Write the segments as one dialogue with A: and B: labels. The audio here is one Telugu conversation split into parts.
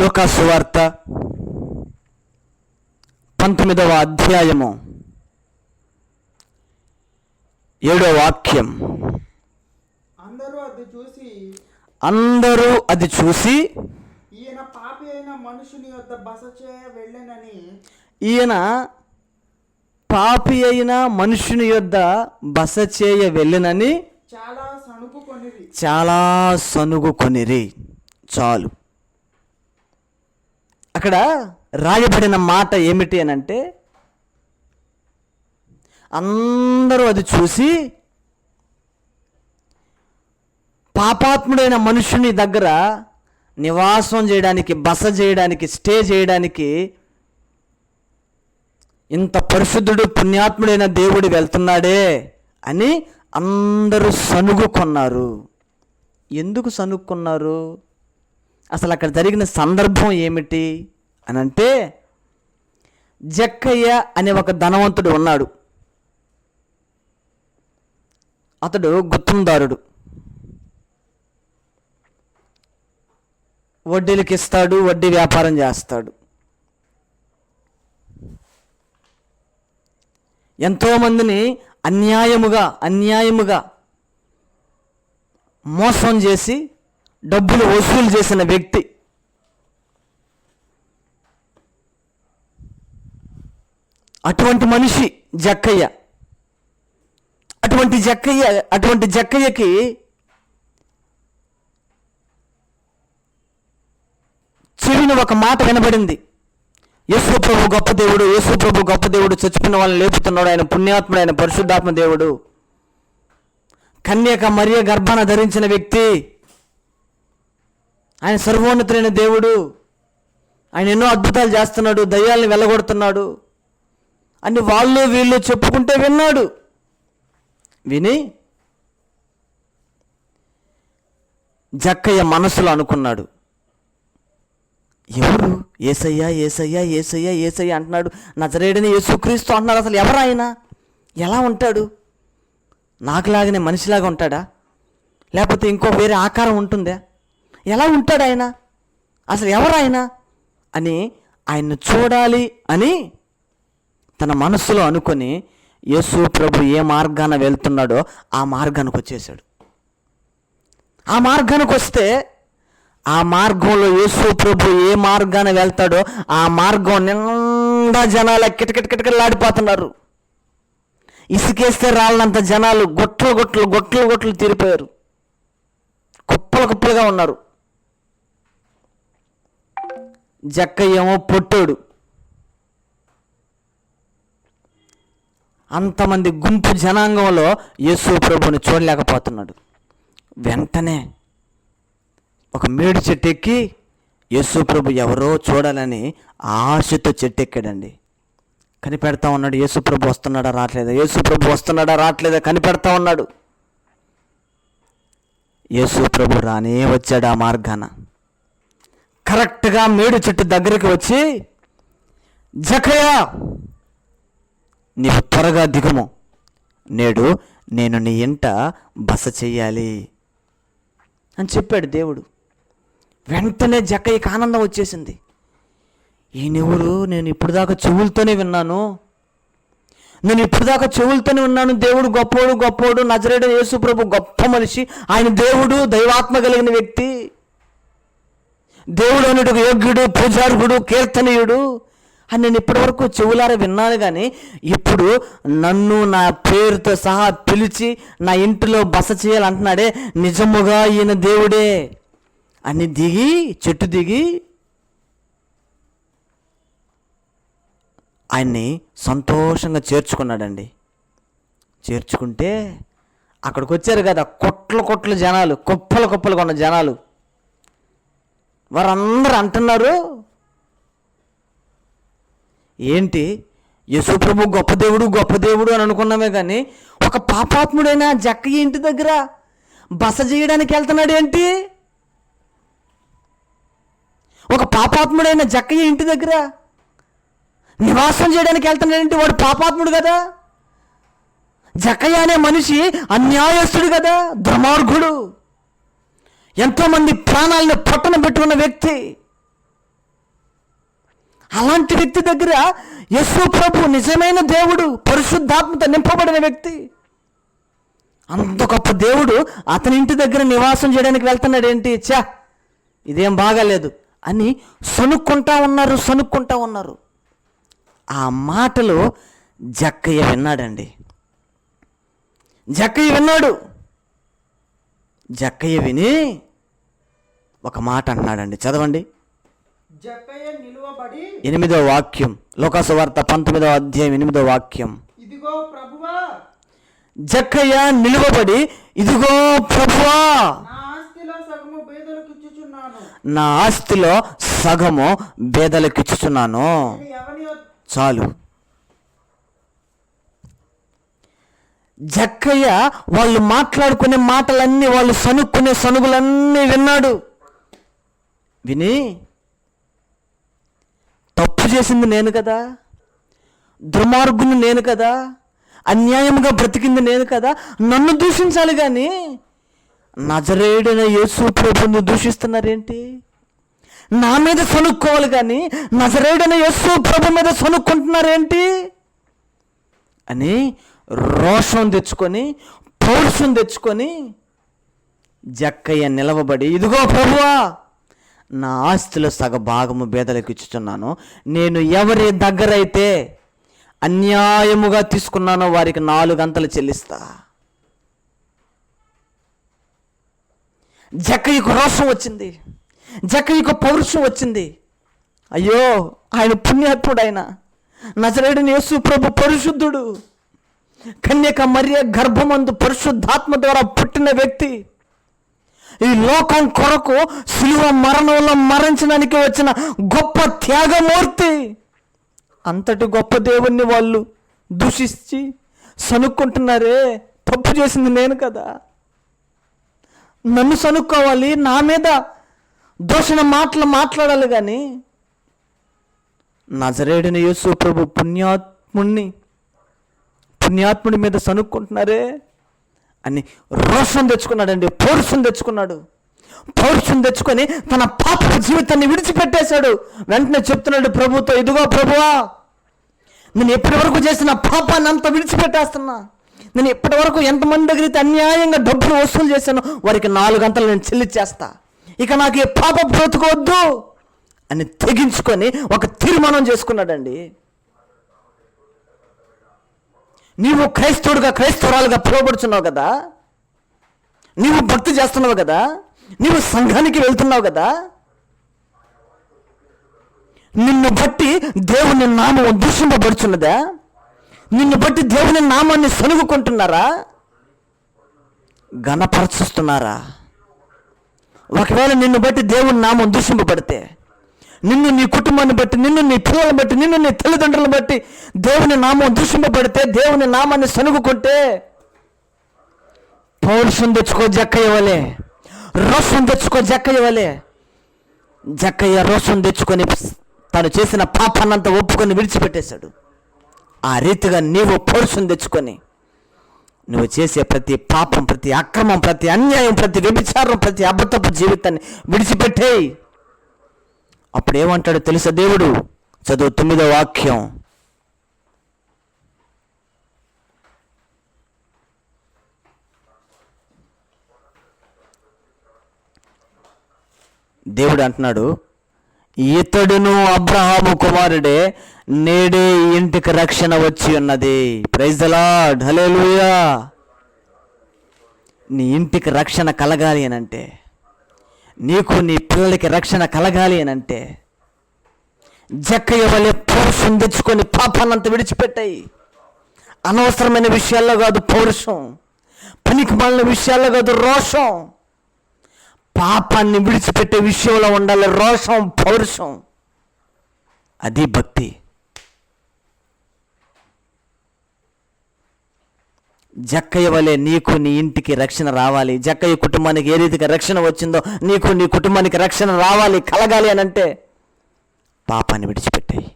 A: లూకా సువార్త 19వ అధ్యాయము 7వ వాక్యం. అందరూ అది చూసి
B: ఈయన పాపి అయిన మనుషుని యొద్ద బస చేయ వెళ్ళెనని
A: ఈయన పాపి అయిన మనుషుని యొద్ద బస చేయ వెళ్ళినని చాలా సనుగుకొనిరి. చాలు. అక్కడ రాయబడిన మాట ఏమిటి అని అంటే, అందరూ అది చూసి పాపాత్ముడైన మనుషుని దగ్గర నివాసం చేయడానికి, బస చేయడానికి, స్టే చేయడానికి ఇంత పరిశుద్ధుడు పుణ్యాత్ముడైన దేవుడు వెళ్తున్నాడే అని అందరూ సనుగుకొన్నారు. ఎందుకు సనుక్కున్నారు? అసలు అక్కడ జరిగిన సందర్భం ఏమిటి అని అంటే, జక్కయ్య అనే ఒక ధనవంతుడు ఉన్నాడు. అతడు గుత్తందారుడు. వడ్డీలకు ఇస్తాడు, వడ్డీ వ్యాపారం చేస్తాడు. ఎంతోమందిని అన్యాయముగా మోసం చేసి డబ్బులు వసూలు చేసిన వ్యక్తి. అటువంటి మనిషి జక్కయ్య. అటువంటి జక్కయ్యకి చెవిన ఒక మాట వినబడింది. యేసు ప్రభు గొప్ప దేవుడు, చచ్చిపోయిన వాళ్ళని లేపుతున్నాడు, ఆయన పుణ్యాత్ముడు, ఆయన పరిశుద్ధాత్మ దేవుడు, కన్యక మరియ గర్భాన ధరించిన వ్యక్తి, ఆయన సర్వోన్నతులైన దేవుడు, ఆయన ఎన్నో అద్భుతాలు చేస్తున్నాడు, దయ్యాల్ని వెళ్ళగొడుతున్నాడు అని వాళ్ళు వీళ్ళు చెప్పుకుంటే విన్నాడు. విని జక్కయ్య మనసులో అనుకున్నాడు, ఎవరు యేసయ్య అంటున్నాడు, నజరేయుడైన యేసుక్రీస్తు అంటున్నాడు. అసలు ఎవరు ఆయన? ఎలా ఉంటాడు? నాకులాగానే మనిషిలాగా ఉంటాడా? లేకపోతే ఇంకో వేరే ఆకారం ఉంటుందా? ఎలా ఉంటాడు ఆయన? అసలు ఎవరు ఆయన అని ఆయన్ను చూడాలి అని తన మనస్సులో అనుకొని యేసు ప్రభు ఏ మార్గాన వెళ్తున్నాడో ఆ మార్గానికి వచ్చేసాడు. ఆ మార్గానికి వస్తే ఆ మార్గంలో యేసు ప్రభు ఏ మార్గాన వెళ్తాడో ఆ మార్గం నిండా జనాలు కిటకిటలాడిపోతున్నారు. ఇసుకేస్తే రాళ్ళంత జనాలు గొట్లు తీరిపోయారు. కుప్పలుగా ఉన్నారు. జక్కయ్యేమో పొట్టోడు. అంతమంది గుంపు జనాంగంలో యేసు ప్రభుని చూడలేకపోతున్నాడు. వెంటనే ఒక మేడు చెట్టు ఎక్కి యేసు ప్రభు ఎవరో చూడాలని ఆశతో చెట్టు ఎక్కాడండి. కనిపెడతా ఉన్నాడు, యేసు ప్రభు వస్తున్నాడా రావట్లేదా కనిపెడతా ఉన్నాడు. యేసు ప్రభు రానే వచ్చాడు. ఆ మార్గాన కరెక్ట్గా మేడు చెట్టు దగ్గరికి వచ్చి, జక్కయ్య నీవు త్వరగా దిగుము, నేడు నేను నీ ఇంట బస చెయ్యాలి అని చెప్పాడు దేవుడు. వెంటనే జక్కయ్యకి ఆనందం వచ్చేసింది. ఈయనెవరు? నేను ఇప్పుడు దాకా చెవులతోనే విన్నాను. దేవుడు గొప్పోడు, నజరేయుడైన యేసు ప్రభు గొప్ప మనిషి, ఆయన దేవుడు, దైవాత్మ కలిగిన వ్యక్తి, దేవుడు అన్నట్టు యోగ్యుడు, పూజార్హుడు, కీర్తనీయుడు అని నేను ఇప్పటివరకు చెవులారా విన్నాను. కానీ ఇప్పుడు నన్ను నా పేరుతో సహా పిలిచి నా ఇంటిలో బస చేయాలంటున్నాడే, నిజముగా ఈయన దేవుడే అని చెట్టు దిగి ఆయన్ని సంతోషంగా చేర్చుకున్నాడండి. చేర్చుకుంటే అక్కడికి వచ్చారు కదా కొట్లు జనాలు, కుప్పలుగా ఉన్న జనాలు. వారందరూ అంటున్నారు, ఏంటి యేసు ప్రభు గొప్ప దేవుడు అని అనుకున్నామే కానీ ఒక పాపాత్ముడైన జక్కయ్య ఇంటి దగ్గర బస చేయడానికి వెళ్తున్నాడు ఏంటి? ఒక పాపాత్ముడైన జక్కయ్య ఇంటి దగ్గర నివాసం చేయడానికి వెళ్తున్నాడంటే వాడు పాపాత్ముడు కదా. జక్కయ్య అనే మనిషి అన్యాయస్తుడు కదా, దుర్మార్గుడు, ఎంతోమంది ప్రాణాలను పట్టున పెట్టుకున్న వ్యక్తి. అలాంటి వ్యక్తి దగ్గర యేసు ప్రభు నిజమైన దేవుడు, పరిశుద్ధాత్మతో నింపబడిన వ్యక్తి, అంత గొప్ప దేవుడు అతని ఇంటి దగ్గర నివాసం చేయడానికి వెళ్తున్నాడు ఏంటి? ఇదేం బాగాలేదు అని సనుక్కుంటా ఉన్నారు. ఆ మాటలు జక్కయ్య విన్నాడండి. జక్కయ్య విని ఒక మాట అన్నాడండి. చదవండి.
B: జక్కయ్య నిలువబడి
A: 8వ వాక్యం, లూకాసు వార్త 19వ అధ్యాయం 8వ వాక్యం.
B: ఇదిగో ప్రభువా,
A: జక్కయ్య నిలువబడి, ఇదిగో ప్రభువా, నా ఆస్తిలో సగము బేదలకిచ్చుచున్నాను. చాలు. జక్కయ్య వాళ్ళు మాట్లాడుకునే మాటలన్నీ, వాళ్ళు సనుక్కునే సనుగులన్నీ విన్నాడు. విని, తప్పు చేసింది నేను కదా, దుర్మార్గుని నేను కదా, అన్యాయంగా బ్రతికింది నేను కదా, నన్ను దూషించాలి కానీ నజరేయుడైన యేసు ప్రభువుని దూషిస్తున్నారేంటి? నా మీద సనుక్కోవాలి కానీ నజరేయుడైన యేసు ప్రభు మీద సనుక్కుంటున్నారేంటి అని రోషం తెచ్చుకొని, పౌరుషం తెచ్చుకొని జక్కయ్య నిలవబడి, ఇదిగో ప్రభువా, నా ఆస్తిలో సగభాగము బేదలకు ఇచ్చుచున్నాను. నేను ఎవరి దగ్గరైతే అన్యాయముగా తీసుకున్నానో వారికి 4 గంటలు చెల్లిస్తా. జక్కయ్యకు రోషం వచ్చింది, జక్కయ్యకు పౌరుషం వచ్చింది. అయ్యో, ఆయన పుణ్యాత్ముడు, ఆయన నజరేయుడైన యేసు ప్రభు పరిశుద్ధుడు, కన్యక మరియ గర్భమందు పరిశుద్ధాత్మ ద్వారా పుట్టిన వ్యక్తి, ఈ లోకం కొరకు శిలువ మరణంలో మరణించడానికి వచ్చిన గొప్ప త్యాగమూర్తి. అంతటి గొప్ప దేవుణ్ణి వాళ్ళు దూషించి సనుక్కుంటున్నారే. తప్పు చేసింది నేను కదా, నన్ను సనుక్కోవాలి, నా మీద దోషణ మాటలు మాట్లాడాలి కానీ నజరేయుడైన యేసు ప్రభు పుణ్యాత్ముడి మీద సనుక్కుంటున్నారే అని రోషం తెచ్చుకున్నాడండి, పౌరుషం తెచ్చుకున్నాడు. పౌరుషం తెచ్చుకొని తన పాప జీవితాన్ని విడిచిపెట్టేశాడు. వెంటనే చెప్తున్నాడు ప్రభుతో, ఇదిగో ప్రభువా, నేను ఎప్పటి వరకు చేసిన పాపాన్ని అంతా విడిచిపెట్టేస్తున్నా. నేను ఇప్పటి వరకు ఎంతమంది దగ్గర అయితే అన్యాయంగా డబ్బులు వసూలు చేశానో వారికి 4 గంటలు నేను చెల్లించేస్తా. ఇక నాకు ఈ పాప బ్రతుకోవద్దు అని తెగించుకొని ఒక తీర్మానం చేసుకున్నాడండి. నీవు క్రైస్తవుడుగా, క్రైస్తవురాలుగా పిలువబడుచున్నావు కదా, నీవు భక్తి చేస్తున్నావు కదా, నీవు సంఘానికి వెళ్తున్నావు కదా, నిన్ను బట్టి దేవుని నామం దూషింపబడుచున్నదా? నిన్ను బట్టి దేవుని నామాన్ని సనుగుకుంటున్నారా, ఘనపరచుస్తున్నారా? ఒకవేళ నిన్ను బట్టి దేవుని నామం దూషింపబడితే, నిన్ను, నీ కుటుంబాన్ని బట్టి, నిన్ను, నీ పిల్లలను బట్టి, నిన్ను, నీ తల్లిదండ్రులను బట్టి దేవుని నామం దూషింపబడితే, దేవుని నామాన్ని సనుగుకుంటే, పౌరుషం తెచ్చుకో జక్కయ్య వలే, రోషం తెచ్చుకో జక్కయ్య వలే. జక్కయ్య రోషం తెచ్చుకొని తను చేసిన పాపాన్నంతా ఒప్పుకొని విడిచిపెట్టేశాడు. ఆ రీతిగా నీవు పౌరుషం తెచ్చుకొని నువ్వు చేసే ప్రతి పాపం, ప్రతి అక్రమం, ప్రతి అన్యాయం, ప్రతి వ్యభిచారం, ప్రతి అబద్ధపు జీవితాన్ని విడిచిపెట్టేయి. అప్పుడు ఏమంటాడు తెలుసా దేవుడు? చదువు 9వ వాక్యం. దేవుడు అంటున్నాడు, ఇతడును అబ్రహాము కుమారుడే, నేడే ఈ ఇంటికి రక్షణ వచ్చి ఉన్నది. ప్రైజ్ ది లార్డ్, హల్లెలూయా. నీ ఇంటికి రక్షణ కలగాలి అనంటే, నీకు, నీ పిల్లలకి రక్షణ కలగాలి అనంటే, జక్కయ్య వలె పౌరుషం తెచ్చుకొని పాపాన్నంతా విడిచిపెట్టాయి. అనవసరమైన విషయాల్లో కాదు పౌరుషం, పనికి మాలిన విషయాల్లో కాదు రోషం. పాపాన్ని విడిచిపెట్టే విషయంలో ఉండాలి రోషం, పౌరుషం. అది భక్తి. జక్కయ్య వలె నీకు, నీ ఇంటికి రక్షణ రావాలి. జక్కయ్య కుటుంబానికి ఏ రీతిగా రక్షణ వచ్చిందో నీకు, నీ కుటుంబానికి రక్షణ రావాలి, కలగాలి అనంటే పాపాన్ని విడిచిపెట్టాయి.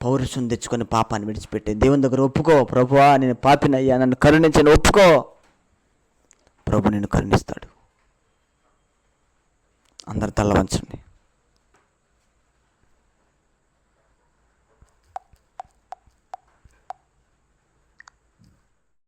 A: పౌరుషం తెచ్చుకొని పాపాన్ని విడిచిపెట్టాయి. దేవుని దగ్గర ఒప్పుకో, ప్రభువా నేను పాపినయ్యా, నన్ను కరుణించని ఒప్పుకో. ప్రభు నిన్ను కరుణిస్తాడు. అందరు తల్ల వంచండి.